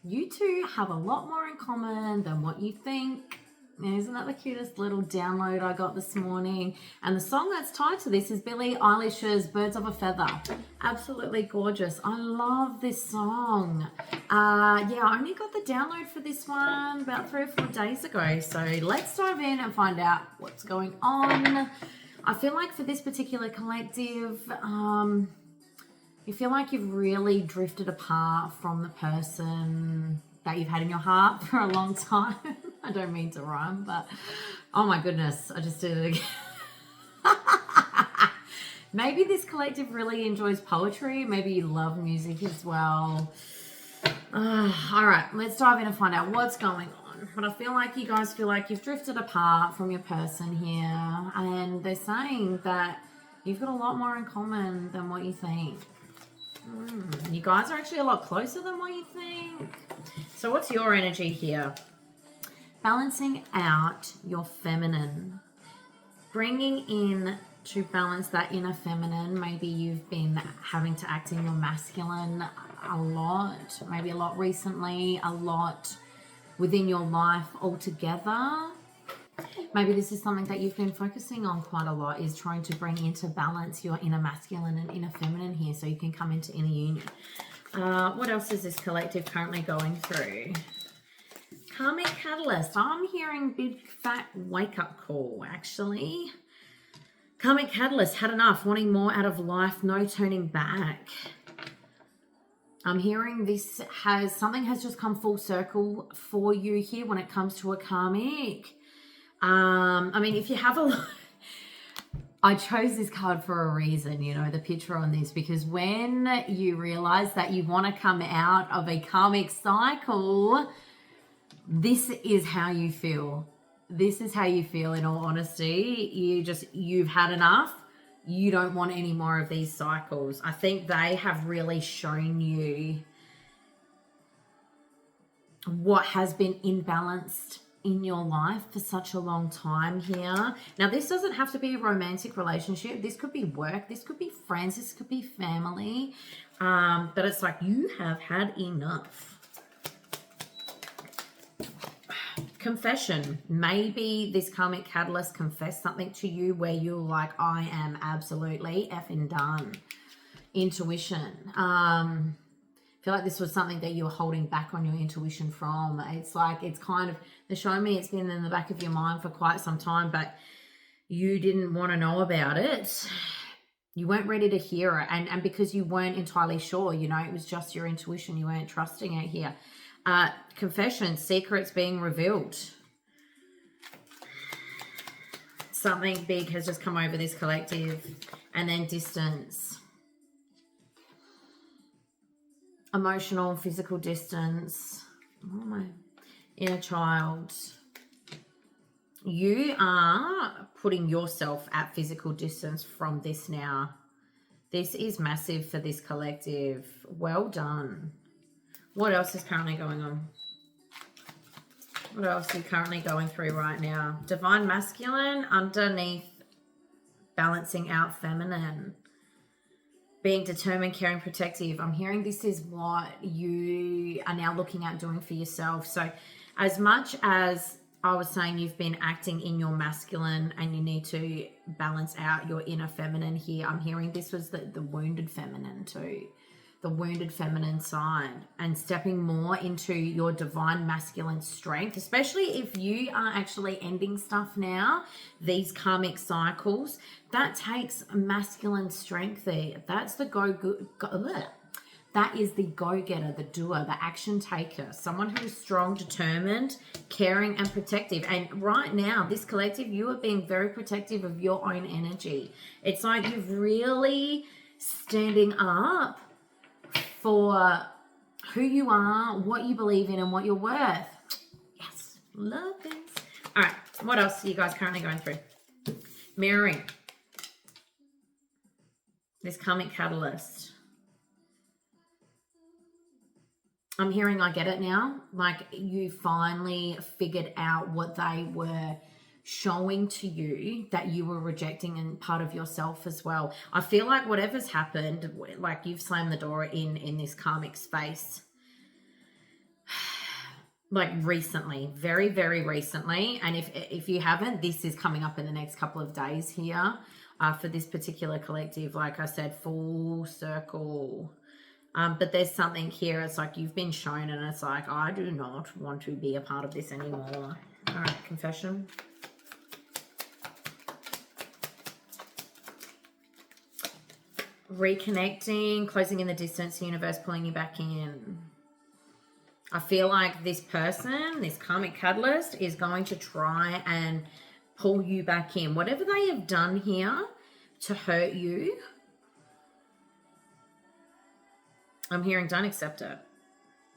You two have a lot more in common than what you think. Isn't that the cutest little download I got this morning? And the song that's tied to this is Billie Eilish's Birds of a Feather. Absolutely gorgeous. I love this song. Yeah, I only got the download for this one about 3 or 4 days ago. So let's dive in and find out what's going on. I feel like for this particular collective, you feel like you've really drifted apart from the person that you've had in your heart for a long time. I don't mean to rhyme, but oh my goodness, I just did it again. Maybe this collective really enjoys poetry. Maybe you love music as well. All right, let's dive in and find out what's going on. But I feel like you guys feel like you've drifted apart from your person here, and they're saying that you've got a lot more in common than what you think. You guys are actually a lot closer than what you think. So what's your energy here? Balancing out your feminine. Bringing in to balance that inner feminine. Maybe you've been having to act in your masculine a lot. Maybe a lot recently. A lot within your life altogether. Maybe this is something that you've been focusing on quite a lot, is trying to bring into balance your inner masculine and inner feminine here so you can come into inner union. What else is this collective currently going through? Karmic catalyst. I'm hearing big fat wake up call, actually. Karmic catalyst, had enough, wanting more out of life, no turning back. I'm hearing something has just come full circle for you here when it comes to a karmic. I mean, if you have I chose this card for a reason, you know, the picture on this, because when you realize that you want to come out of a karmic cycle, this is how you feel. This is how you feel, in all honesty. You've had enough. You don't want any more of these cycles. I think they have really shown you what has been imbalanced in your life for such a long time here. Now, this doesn't have to be a romantic relationship. This could be work. This could be friends. This could be family. But it's like you have had enough. Confession. Maybe this karmic catalyst confessed something to you where you're like, I am absolutely effing done. Intuition. I feel like this was something that you were holding back on your intuition from. It's like, it's kind of, they're showing me it's been in the back of your mind for quite some time, but you didn't want to know about it. You weren't ready to hear it. And because you weren't entirely sure, you know, it was just your intuition. You weren't trusting it here. Confession, secrets being revealed. Something big has just come over this collective. And then distance. Emotional, physical distance. Oh my inner child. You are putting yourself at physical distance from this now. This is massive for this collective. Well done. What else is currently going on? What else are you currently going through right now? Divine masculine underneath balancing out feminine. Being determined, caring, protective. I'm hearing this is what you are now looking at doing for yourself. So as much as I was saying you've been acting in your masculine and you need to balance out your inner feminine here, I'm hearing this was the wounded feminine too. The wounded feminine side, and stepping more into your divine masculine strength, especially if you are actually ending stuff now, these karmic cycles, that takes masculine strength there. That's the that is the go-getter, the doer, the action taker, someone who is strong, determined, caring, and protective. And right now, this collective, you are being very protective of your own energy. It's like you've really standing up for who you are, what you believe in, and what you're worth. Yes, love this. All right, what else are you guys currently going through? Mirroring. This karmic catalyst. I'm hearing I get it now. Like you finally figured out what they were showing to you that you were rejecting and part of yourself as well. I feel like whatever's happened, like you've slammed the door in this karmic space. like recently, very, very recently. And if you haven't, this is coming up in the next couple of days here for this particular collective. Like I said, full circle. But there's something here. It's like you've been shown and it's like, I do not want to be a part of this anymore. All right, confession. Reconnecting, closing in the distance, universe pulling you back in. I feel like this person, this karmic catalyst, is going to try and pull you back in. Whatever they have done here to hurt you, I'm hearing don't accept it.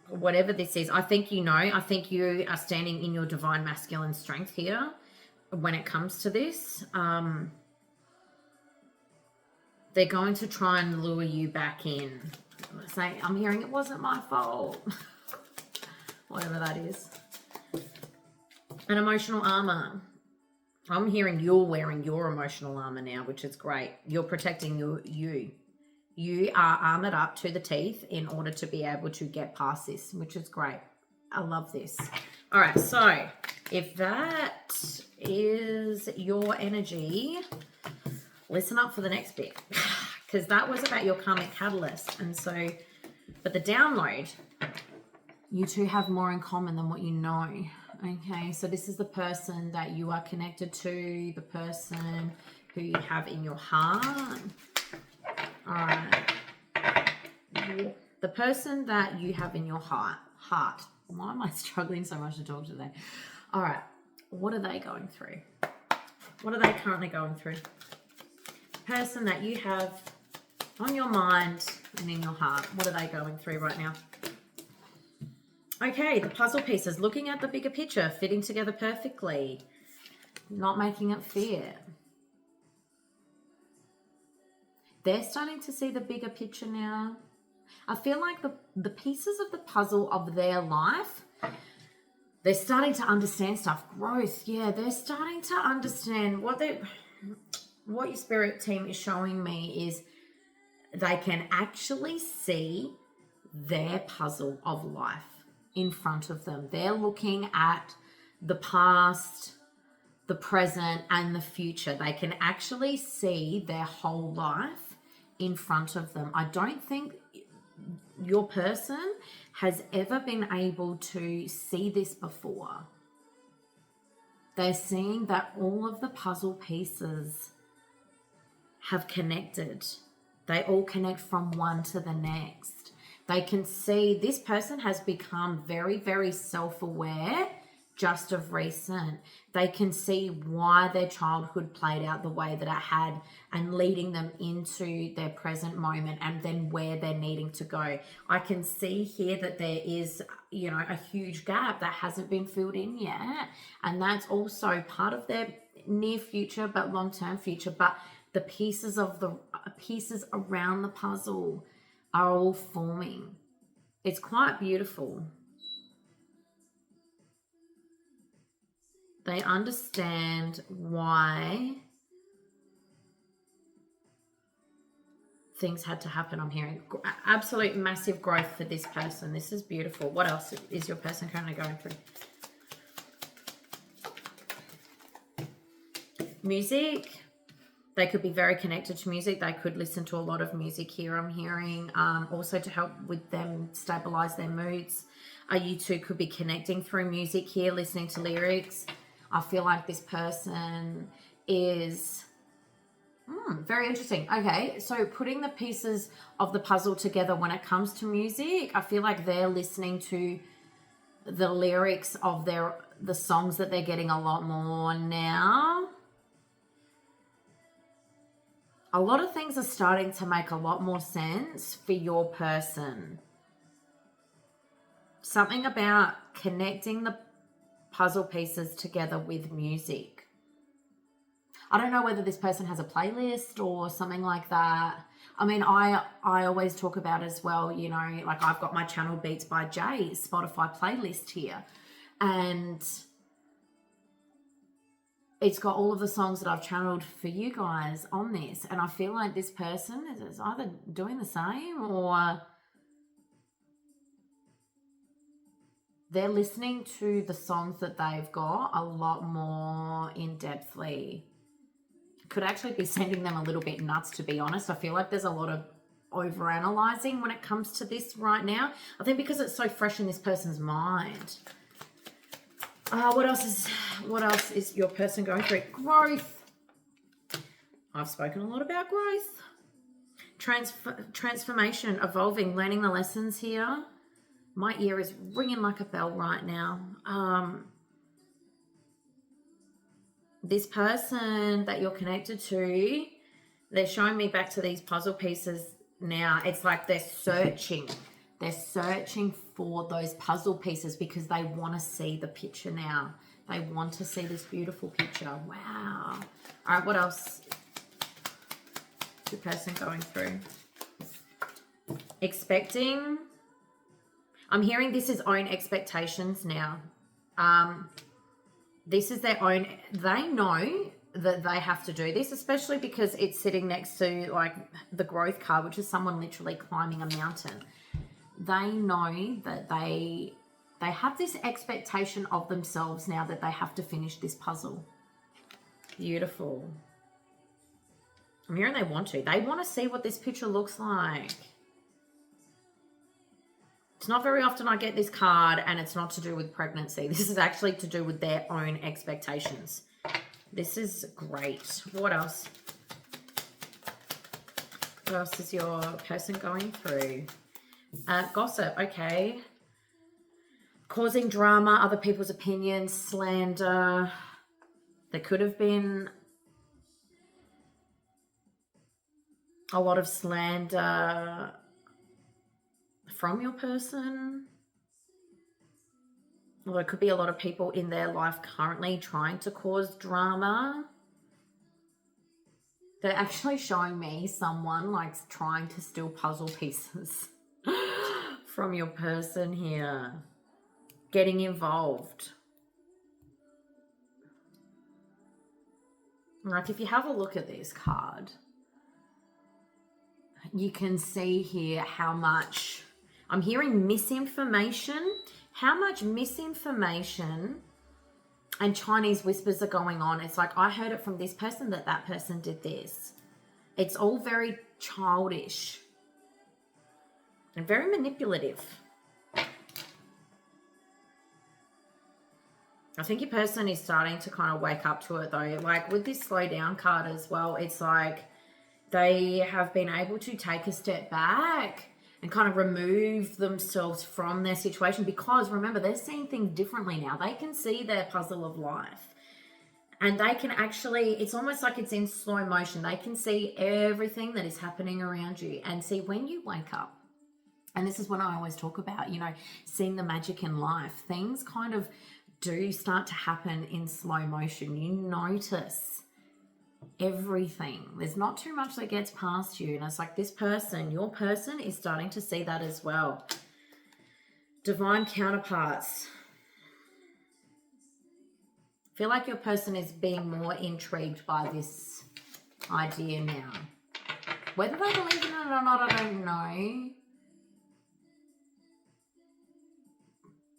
Whatever this is, I think you know. I think you are standing in your divine masculine strength here when it comes to this. They're going to try and lure you back in. I'm hearing it wasn't my fault. Whatever that is. An emotional armor. I'm hearing you're wearing your emotional armor now, which is great. You're protecting you. You are armored up to the teeth in order to be able to get past this, which is great. I love this. All right, so if that is your energy, listen up for the next bit, because that was about your karmic catalyst. And so, but the download, you two have more in common than what you know. Okay, so this is the person that you are connected to, the person who you have in your heart. All right. The person that you have in your heart. Why am I struggling so much to talk today? All right. What are they going through? What are they currently going through? The person that you have on your mind and in your heart. What are they going through right now? Okay, the puzzle pieces, looking at the bigger picture, fitting together perfectly, not making it fit. They're starting to see the bigger picture now. I feel like the pieces of the puzzle of their life, they're starting to understand stuff. Growth, yeah, they're starting to understand what your spirit team is showing me is they can actually see their puzzle of life in front of them. They're looking at the past, the present, and the future. They can actually see their whole life in front of them. I don't think your person has ever been able to see this before. They're seeing that all of the puzzle pieces have connected. They all connect from one to the next. They can see this person has become very, very self-aware just of recent. They can see why their childhood played out the way that it had and leading them into their present moment and then where they're needing to go. I can see here that there is, a huge gap that hasn't been filled in yet. And that's also part of their near future, but long-term future. But the pieces around the puzzle are all forming. It's quite beautiful. They understand why things had to happen. I'm hearing absolute massive growth for this person. This is beautiful. What else is your person currently going through? Music. They could be very connected to music. They could listen to a lot of music here, I'm hearing. Also to help with them stabilize their moods. You two could be connecting through music here, listening to lyrics. I feel like this person is very interesting. Okay, so putting the pieces of the puzzle together when it comes to music, I feel like they're listening to the lyrics of the songs that they're getting a lot more now. A lot of things are starting to make a lot more sense for your person. Something about connecting the puzzle pieces together with music. I don't know whether this person has a playlist or something like that. I mean, I always talk about as well, like I've got my Channel Beats by Jay Spotify playlist here. And it's got all of the songs that I've channeled for you guys on this. And I feel like this person is either doing the same or they're listening to the songs that they've got a lot more in-depthly. Could actually be sending them a little bit nuts, to be honest. I feel like there's a lot of overanalyzing when it comes to this right now. I think because it's so fresh in this person's mind. What else is your person going through? Growth. I've spoken a lot about growth. Transformation, evolving, learning the lessons here. My ear is ringing like a bell right now. This person that you're connected to, they're showing me back to these puzzle pieces now. It's like they're searching. They're searching for those puzzle pieces because they want to see the picture now. They want to see this beautiful picture. Wow. All right, what else is the person going through? Expecting. I'm hearing this is own expectations now. This is their own. They know that they have to do this, especially because it's sitting next to like the growth card, which is someone literally climbing a mountain. They know that they have this expectation of themselves now that they have to finish this puzzle. Beautiful. I'm hearing they want to. They want to see what this picture looks like. It's not very often I get this card, and it's not to do with pregnancy. This is actually to do with their own expectations. This is great. What else? What else is your person going through? Gossip, okay. Causing drama, other people's opinions, slander. There could have been a lot of slander from your person. Well, there could be a lot of people in their life currently trying to cause drama. They're actually showing me someone like trying to steal puzzle pieces from your person here. Getting involved. Like if you have a look at this card, you can see here how much, I'm hearing misinformation, how much misinformation and Chinese whispers are going on. It's like, I heard it from this person that that person did this. It's all very childish and very manipulative. I think your person is starting to kind of wake up to it though. Like with this slow down card as well, it's like they have been able to take a step back and kind of remove themselves from their situation because remember, they're seeing things differently now. They can see their puzzle of life and they can actually, it's almost like it's in slow motion. They can see everything that is happening around you and see when you wake up. And this is what I always talk about, you know, seeing the magic in life. Things kind of do start to happen in slow motion. You notice everything. There's not too much that gets past you. And it's like this person, your person is starting to see that as well. Divine counterparts. I feel like your person is being more intrigued by this idea now. Whether they believe in it or not, I don't know.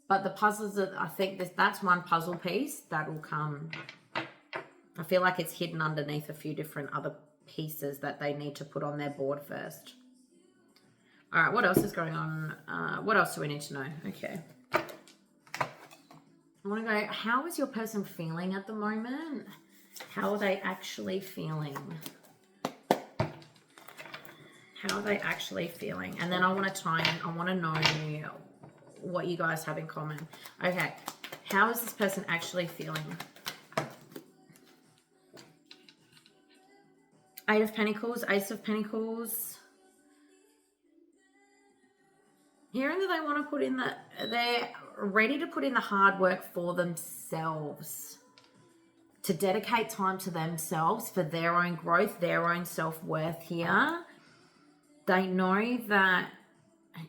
But the puzzles, that I think that's one puzzle piece that will come. I feel like it's hidden underneath a few different other pieces that they need to put on their board first. All right, what else is going on? What else do we need to know? Okay. I want to go, how is your person feeling at the moment? How are they actually feeling? How are they actually feeling? And then I want to I want to know what you guys have in common. Okay, how is this person actually feeling? Eight of Pentacles, Ace of Pentacles. Hearing that they want to put in they're ready to put in the hard work for themselves. To dedicate time to themselves for their own growth, their own self-worth here. They know that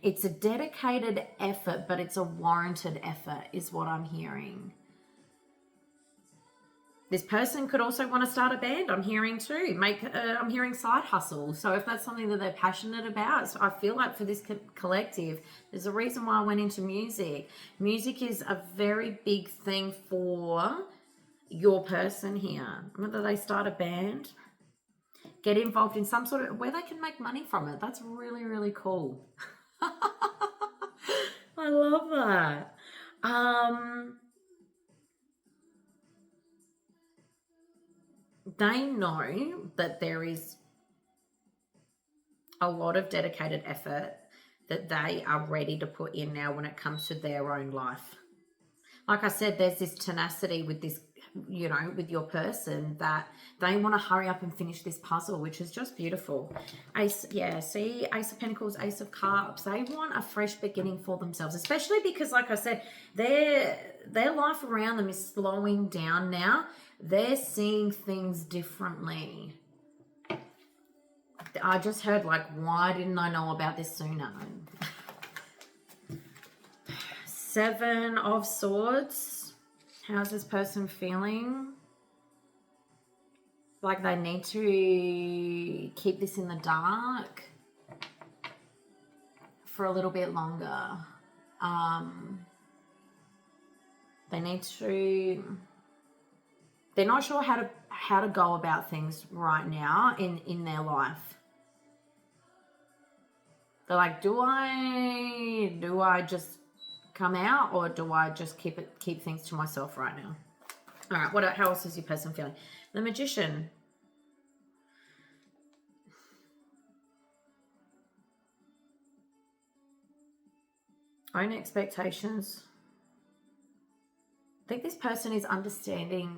it's a dedicated effort, but it's a warranted effort is what I'm hearing. This person could also want to start a band. I'm hearing too. I'm hearing side hustle. So if that's something that they're passionate about, so I feel like for this collective, there's a reason why I went into music. Music is a very big thing for your person here. Whether they start a band, get involved in some sort of where they can make money from it. That's really, really cool. I love that. They know that there is a lot of dedicated effort that they are ready to put in now when it comes to their own life. Like I said, there's this tenacity with this, you know, with your person that they want to hurry up and finish this puzzle, which is just beautiful. Ace, yeah, see, Ace of Pentacles, Ace of Cups. They want a fresh beginning for themselves, especially because, like I said, their life around them is slowing down now. They're seeing things differently. I just heard, like, why didn't I know about this sooner? Seven of Swords. How's this person feeling? Like they need to keep this in the dark for a little bit longer. They need to... They're not sure how to go about things right now in their life. They're like, do I just come out, or do I just keep things to myself right now? All right, how else is your person feeling? The Magician. Own expectations. I think this person is understanding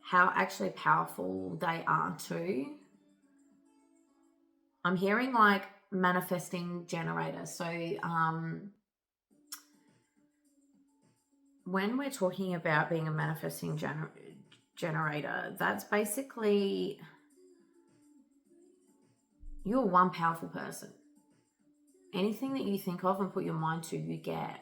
how actually powerful they are too. I'm hearing like manifesting generator. So when we're talking about being a manifesting generator, that's basically you're one powerful person. Anything that you think of and put your mind to, you get.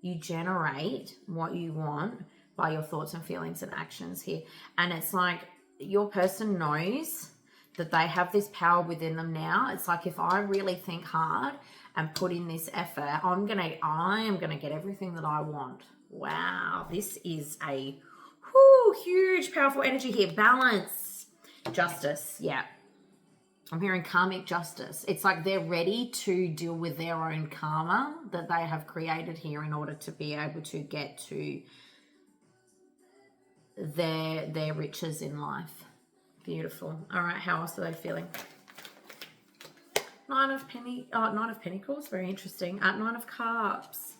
You generate what you want by your thoughts and feelings and actions here. And it's like your person knows that they have this power within them now. It's like, if I really think hard and put in this effort, I am gonna get everything that I want. Wow, this is a huge, powerful energy here. Balance, justice, yeah. I'm hearing karmic justice. It's like they're ready to deal with their own karma that they have created here in order to be able to get to their riches in life. Beautiful. All right, how else are they feeling? Nine of Pentacles, very interesting. Nine of Cups.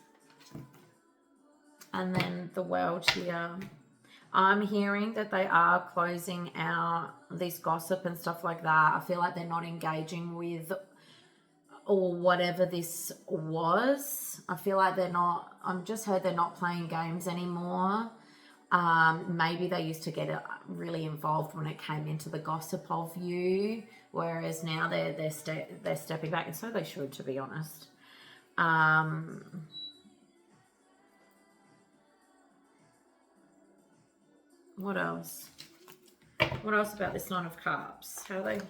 And then the World here. I'm hearing that they are closing out this gossip and stuff like that. I feel like they're not engaging with or whatever this was. I feel like they're not, I've just heard they're not playing games anymore. Maybe they used to get really involved when it came into the gossip of you, whereas now they're stepping back, and so they should, to be honest. What else? What else about this Nine of Cups? How they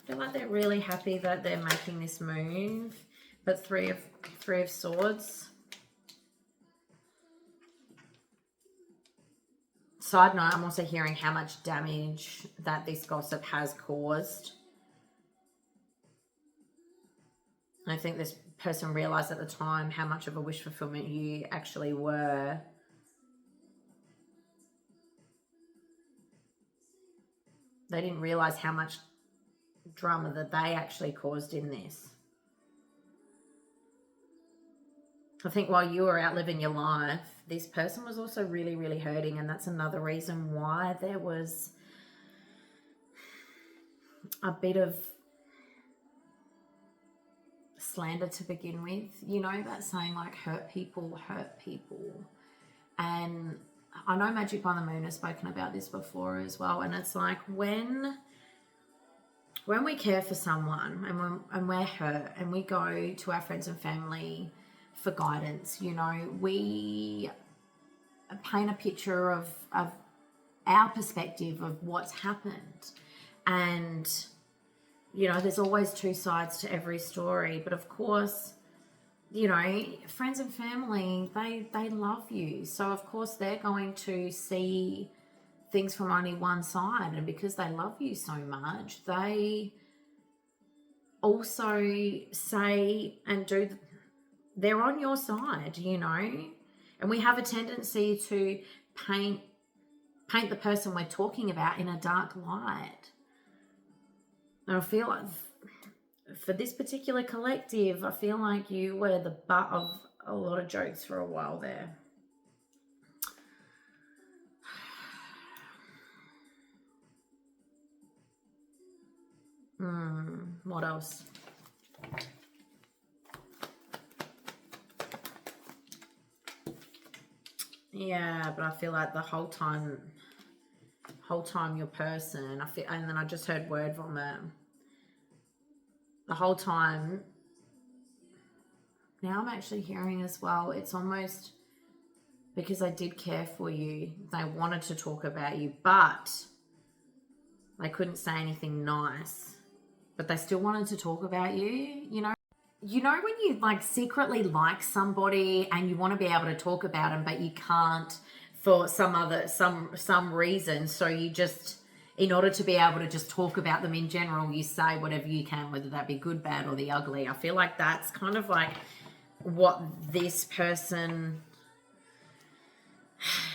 feel like they're really happy that they're making this move, but Three of Swords. Side note, I'm also hearing how much damage that this gossip has caused. I think this person realized at the time how much of a wish fulfillment you actually were. They didn't realize how much drama that they actually caused in this. I think while you were out living your life, this person was also really, really hurting, and that's another reason why there was a bit of slander to begin with. You know that saying, like, hurt people. And I know Magic by the Moon has spoken about this before as well, and it's like when we care for someone and we're hurt and we go to our friends and family for guidance, you know, we paint a picture of our perspective of what's happened. And, you know, there's always two sides to every story. But of course, you know, friends and family, they love you. So of course they're going to see things from only one side. And because they love you so much, they also say and do, they're on your side, you know. And we have a tendency to paint the person we're talking about in a dark light. And I feel like for this particular collective, I feel like you were the butt of a lot of jokes for a while there. What else? Yeah, but I feel like the whole time your person, and then I just heard word vomit. The whole time, now I'm actually hearing as well, it's almost because they did care for you. They wanted to talk about you, but they couldn't say anything nice. But they still wanted to talk about you, you know? You know when you like secretly like somebody and you want to be able to talk about them, but you can't for some reason. So you just, in order to be able to just talk about them in general, you say whatever you can, whether that be good, bad, or the ugly. I feel like that's kind of like what this person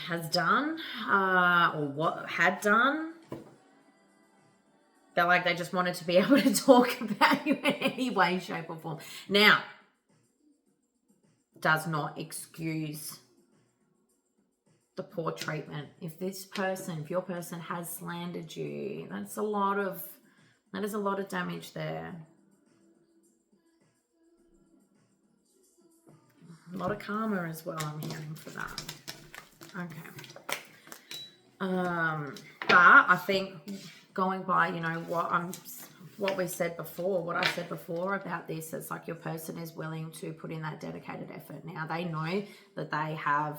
has done, or what had done. They're like, they just wanted to be able to talk about you in any way, shape, or form. Now, does not excuse the poor treatment. If your person has slandered you, that is a lot of damage there. A lot of karma as well, I'm hearing for that. Okay. But I think going by, you know, what I said before about this, it's like your person is willing to put in that dedicated effort. Now they know that they have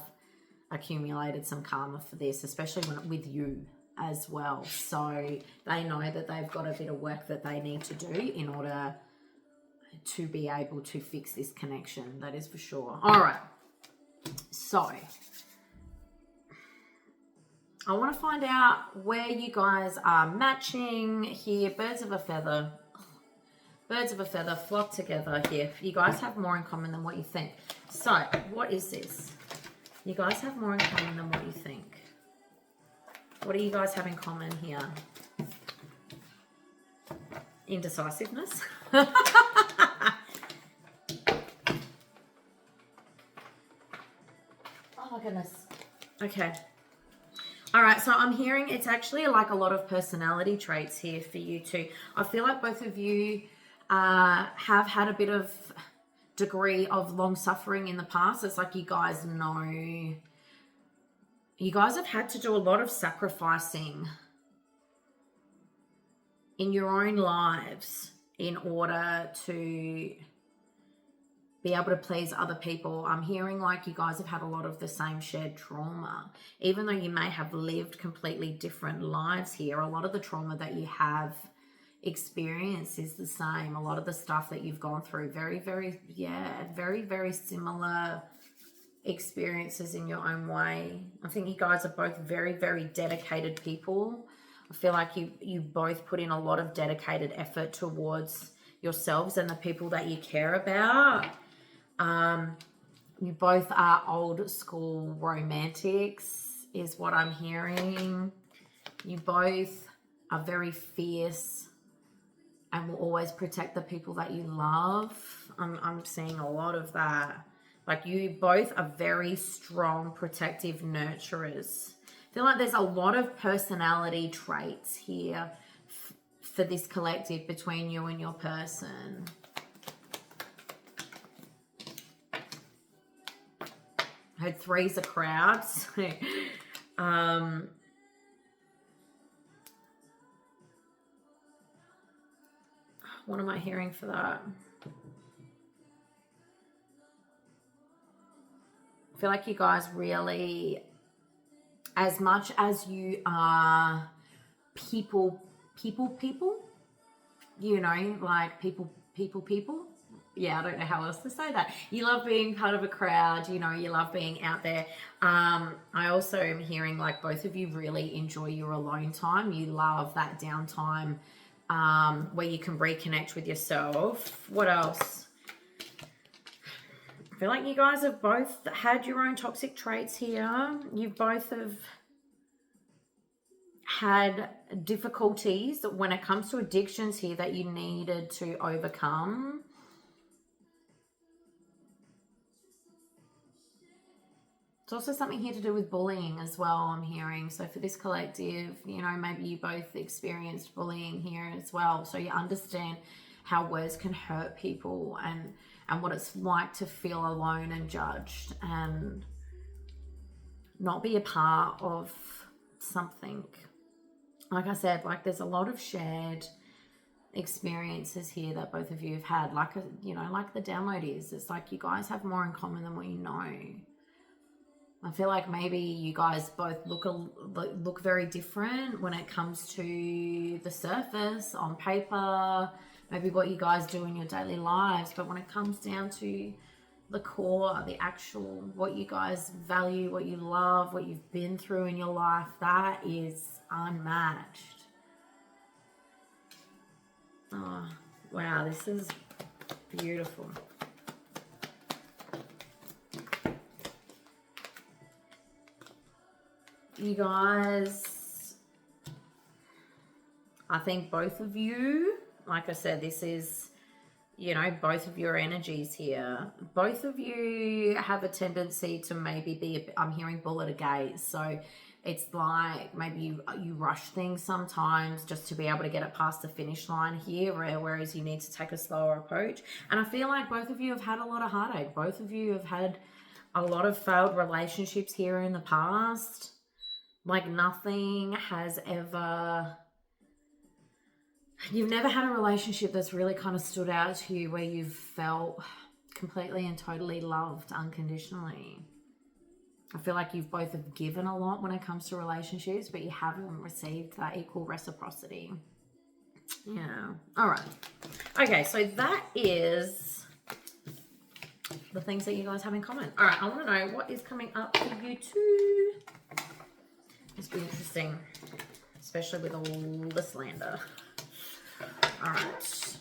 accumulated some karma for this, especially with you as well. So they know that they've got a bit of work that they need to do in order to be able to fix this connection. That is for sure. All right. So I want to find out where you guys are matching here. Birds of a feather flock together here. You guys have more in common than what you think. So what is this? You guys have more in common than what you think. What do you guys have in common here? Indecisiveness. Oh my goodness. Okay. All right, so I'm hearing it's actually like a lot of personality traits here for you too. I feel like both of you have had a bit of degree of long suffering in the past. It's like you guys know, you guys have had to do a lot of sacrificing in your own lives in order to be able to please other people. I'm hearing like you guys have had a lot of the same shared trauma. Even though you may have lived completely different lives here, a lot of the trauma that you have experienced is the same. A lot of the stuff that you've gone through, very, very similar experiences in your own way. I think you guys are both very, very dedicated people. I feel like you both put in a lot of dedicated effort towards yourselves and the people that you care about. You both are old school romantics is what I'm hearing. You both are very fierce and will always protect the people that you love. I'm seeing a lot of that. Like you both are very strong, protective nurturers. I feel like there's a lot of personality traits here for this collective between you and your person. I heard threes are crowds. What am I hearing for that? I feel like you guys really as much as you are people, you know, like people. Yeah, I don't know how else to say that. You love being part of a crowd, you know, you love being out there. I also am hearing like both of you really enjoy your alone time. You love that downtime where you can reconnect with yourself. What else? I feel like you guys have both had your own toxic traits here. You both have had difficulties when it comes to addictions here that you needed to overcome. It's also something here to do with bullying as well, I'm hearing. So for this collective, you know, maybe you both experienced bullying here as well. So you understand how words can hurt people and what it's like to feel alone and judged and not be a part of something. Like I said, like there's a lot of shared experiences here that both of you have had. Like, you know, like the download is. It's like you guys have more in common than what you know. I feel like maybe you guys both look very different when it comes to the surface, on paper, maybe what you guys do in your daily lives. But when it comes down to the core, the actual, what you guys value, what you love, what you've been through in your life, that is unmatched. Oh, wow, this is beautiful. You guys, I think both of you, like I said, this is, you know, both of your energies here. Both of you have a tendency to maybe be, I'm hearing bull at a gate. So it's like maybe you rush things sometimes just to be able to get it past the finish line here, whereas you need to take a slower approach. And I feel like both of you have had a lot of heartache. Both of you have had a lot of failed relationships here in the past. Like nothing has ever, you've never had a relationship that's really kind of stood out to you where you've felt completely and totally loved unconditionally. I feel like you've both have given a lot when it comes to relationships, but you haven't received that equal reciprocity. Yeah. All right. Okay, so that is the things that you guys have in common. All right, I want to know what is coming up for you too. It's be interesting, especially with all the slander. All right.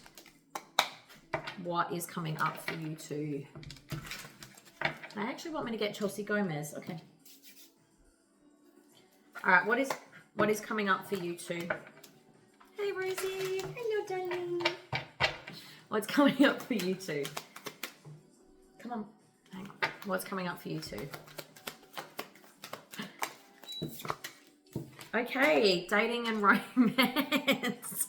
What is coming up for you two? They actually want me to get Chelsea Gomez. Okay. All right. What is coming up for you two? Hey, Rosie. Hello, darling. What's coming up for you two? Come on. Hang on. What's coming up for you two? Okay, dating and romance.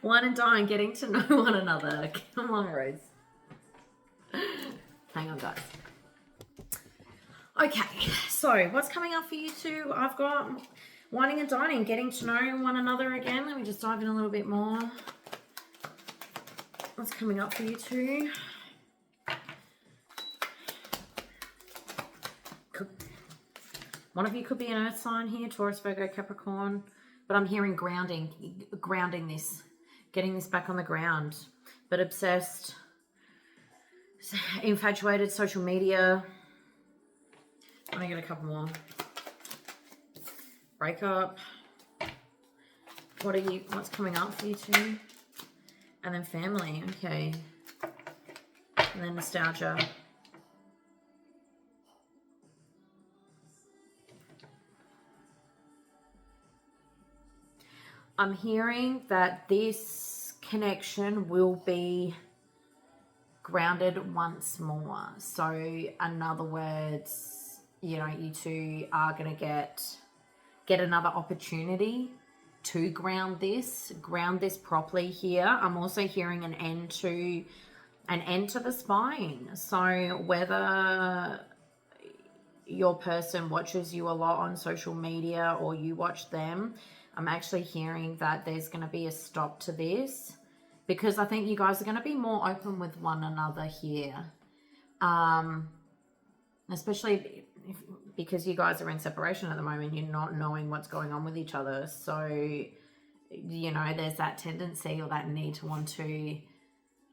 One and dine, getting to know one another. Come on, Rose. Hang on, guys. Okay, so what's coming up for you two? I've got whining and dining, getting to know one another again. Let me just dive in a little bit more. What's coming up for you two? One of you could be an earth sign here, Taurus, Virgo, Capricorn, but I'm hearing grounding this, getting this back on the ground, but obsessed, infatuated, social media. I'm going to get a couple more. Breakup. What's coming up for you two? And then family, okay. And then nostalgia. I'm hearing that this connection will be grounded once more. So in other words, you know, you two are going to get another opportunity to ground this properly here. I'm also hearing an end to the spine. So whether your person watches you a lot on social media or you watch them, I'm actually hearing that there's going to be a stop to this because I think you guys are going to be more open with one another here. Especially if because you guys are in separation at the moment, you're not knowing what's going on with each other. So, you know, there's that tendency or that need to want to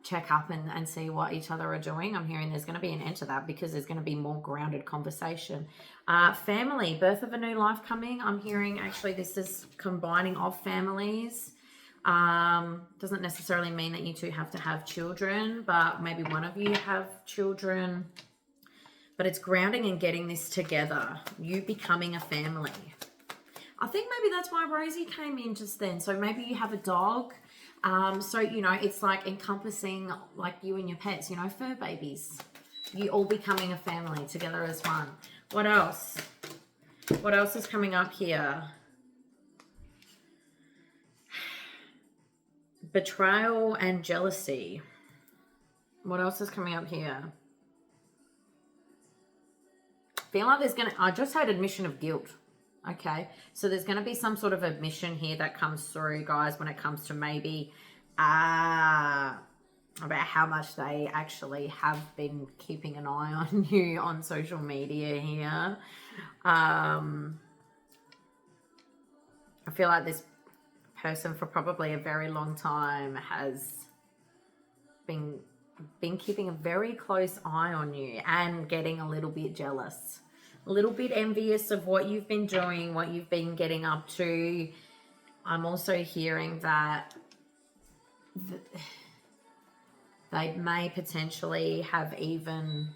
check up and see what each other are doing. I'm hearing there's going to be an end to that because there's going to be more grounded conversation. Family, birth of a new life coming. I'm hearing actually this is combining of families. Doesn't necessarily mean that you two have to have children, but maybe one of you have children. But it's grounding and getting this together. You becoming a family. I think maybe that's why Rosie came in just then. So maybe you have a dog. So, you know, it's like encompassing like you and your pets, you know, fur babies. You all becoming a family together as one. What else? What else is coming up here? Betrayal and jealousy. What else is coming up here? Feel like there's I just had admission of guilt. Okay, so there's going to be some sort of admission here that comes through, guys, when it comes to maybe about how much they actually have been keeping an eye on you on social media here. I feel like this person for probably a very long time has been keeping a very close eye on you and getting a little bit jealous. A little bit envious of what you've been doing, what you've been getting up to. I'm also hearing that they may potentially have even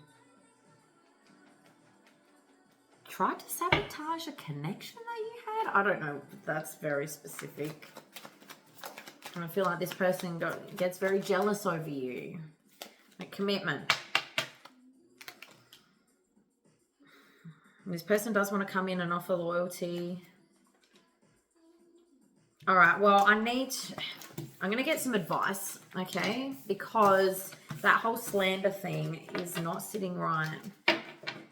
tried to sabotage a connection that you had. I don't know. That's very specific. And I feel like this person gets very jealous over you. A commitment. This person does want to come in and offer loyalty. All right, well, I'm going to get some advice, okay? Because that whole slander thing is not sitting right.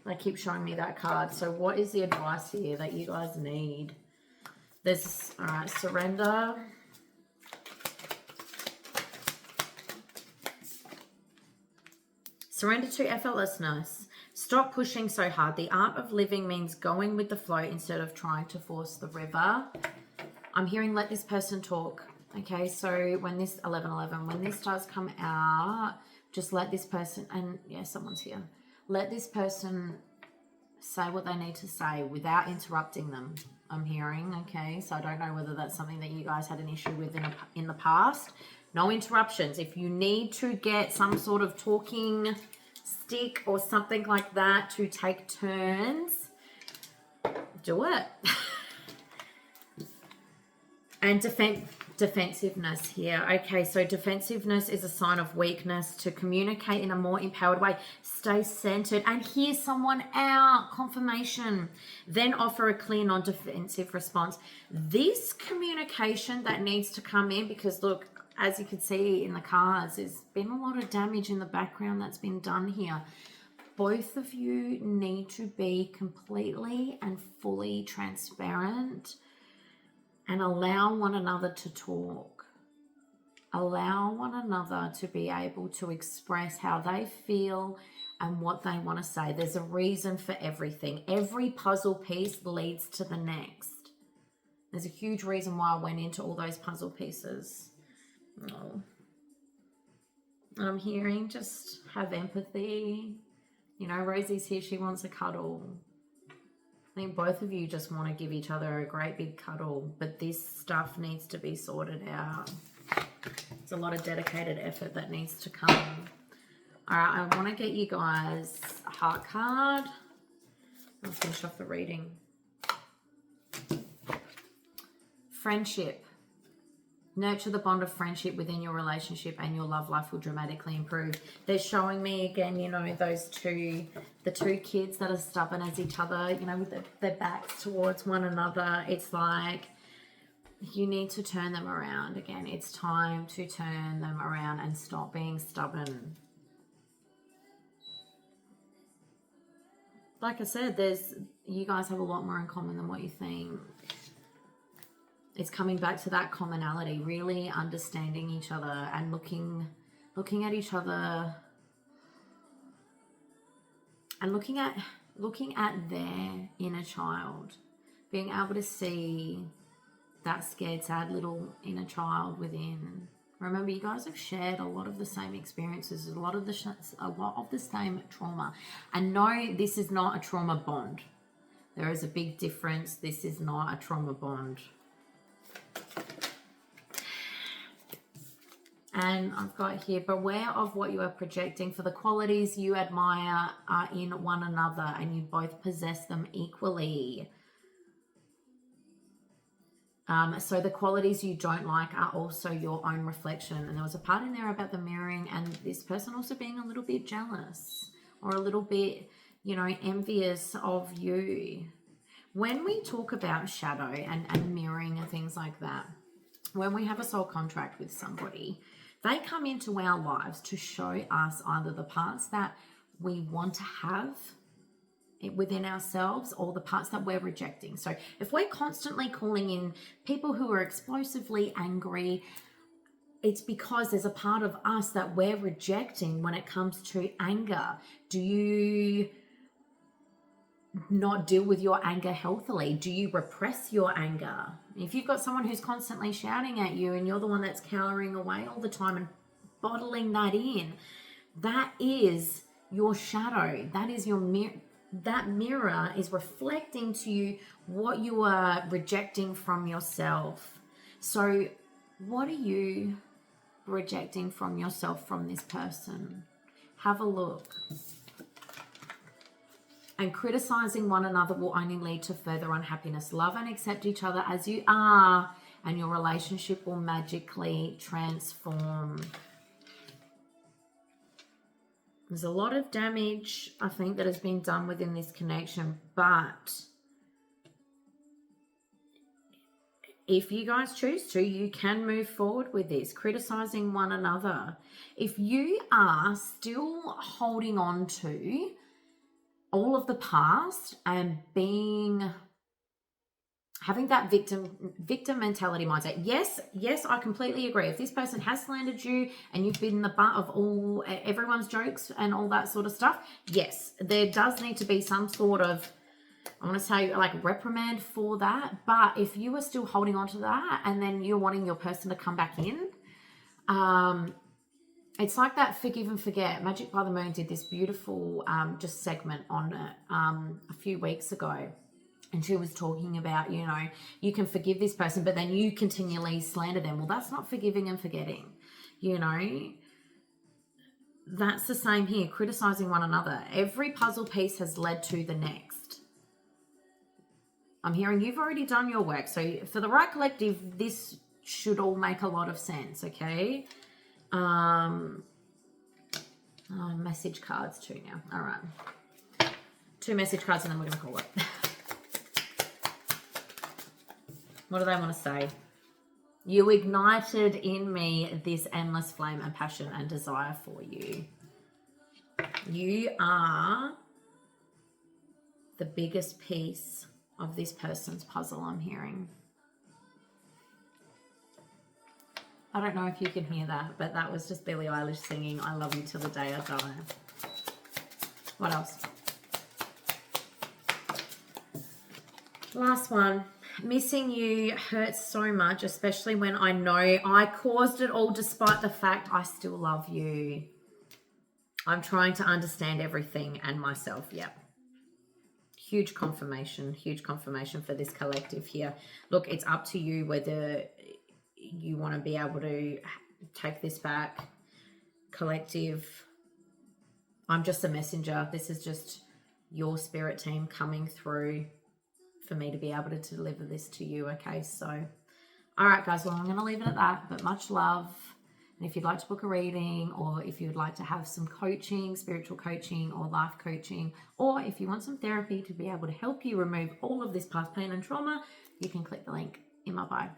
They keep showing me that card. So what is the advice here that you guys need? There's, all right, surrender. Surrender to effortlessness. Stop pushing so hard. The art of living means going with the flow instead of trying to force the river. I'm hearing let this person talk. Okay, so when this 1111, when this does come out, just let this person, and yeah, someone's here. Let this person say what they need to say without interrupting them. I'm hearing, okay? So I don't know whether that's something that you guys had an issue with in the past. No interruptions. If you need to get some sort of talking stick or something like that to take turns, do it. And defensiveness here. Okay, so defensiveness is a sign of weakness. To communicate in a more empowered way, stay centered and hear someone out. Confirmation. Then offer a clear, non-defensive response. This communication that needs to come in, because look, as you can see in the cards, there's been a lot of damage in the background that's been done here. Both of you need to be completely and fully transparent and allow one another to talk. Allow one another to be able to express how they feel and what they want to say. There's a reason for everything. Every puzzle piece leads to the next. There's a huge reason why I went into all those puzzle pieces. Oh. I'm hearing just have empathy. You know, Rosie's here. She wants a cuddle. I think both of you just want to give each other a great big cuddle, but this stuff needs to be sorted out. It's a lot of dedicated effort that needs to come. All right, I want to get you guys a heart card. I'll finish off the reading. Friendship. Nurture the bond of friendship within your relationship and your love life will dramatically improve. They're showing me again, you know, the two kids that are stubborn as each other, you know, with their backs towards one another. It's like you need to turn them around again. It's time to turn them around and stop being stubborn. Like I said, you guys have a lot more in common than what you think. It's coming back to that commonality, really understanding each other and looking at each other and looking at looking at their inner child, being able to see that scared, sad little inner child within. Remember, you guys have shared a lot of the same experiences, a lot of the same trauma. And no, this is not a trauma bond. There is a big difference. This is not a trauma bond. And I've got here, beware of what you are projecting, for the qualities you admire are in one another and you both possess them equally. So the qualities you don't like are also your own reflection. And there was a part in there about the mirroring and this person also being a little bit jealous or a little bit, you know, envious of you. When we talk about shadow and mirroring and things like that, when we have a soul contract with somebody, they come into our lives to show us either the parts that we want to have within ourselves or the parts that we're rejecting. So if we're constantly calling in people who are explosively angry, it's because there's a part of us that we're rejecting when it comes to anger. Do you not deal with your anger healthily? Do you repress your anger? If you've got someone who's constantly shouting at you and you're the one that's cowering away all the time and bottling that in, that is your shadow. That is your mirror. That mirror is reflecting to you what you are rejecting from yourself. So what are you rejecting from yourself from this person? Have a look. And criticizing one another will only lead to further unhappiness. Love and accept each other as you are, and your relationship will magically transform. There's a lot of damage, I think, that has been done within this connection, but if you guys choose to, you can move forward with this, criticizing one another. If you are still holding on to all of the past and having that victim mentality mindset. Yes, I completely agree. If this person has slandered you and you've been the butt of everyone's jokes and all that sort of stuff, yes, there does need to be some sort of, I want to say, like, reprimand for that. But if you are still holding on to that and then you're wanting your person to come back in, it's like that Forgive and Forget. Magic by the Moon did this beautiful just segment on it a few weeks ago. And she was talking about, you know, you can forgive this person, but then you continually slander them. Well, that's not forgiving and forgetting, you know. That's the same here, criticizing one another. Every puzzle piece has led to the next. I'm hearing you've already done your work. So for the right collective, this should all make a lot of sense, okay? Message cards too now. All right. 2 message cards and then we're going to call it. What do they want to say? You ignited in me this endless flame and passion and desire for you. You are the biggest piece of this person's puzzle, I'm hearing. I don't know if you can hear that, but that was just Billie Eilish singing I Love You Till the Day I Die. What else? Last one. Missing you hurts so much, especially when I know I caused it all despite the fact I still love you. I'm trying to understand everything and myself. Yep. Huge confirmation for this collective here. Look, it's up to you whether you want to be able to take this back. Collective, I'm just a messenger. This is just your spirit team coming through for me to be able to deliver this to you, okay? So, all right, guys, well, I'm going to leave it at that, but much love. And if you'd like to book a reading, or if you would like to have some coaching, spiritual coaching or life coaching, or if you want some therapy to be able to help you remove all of this past pain and trauma, you can click the link in my bio.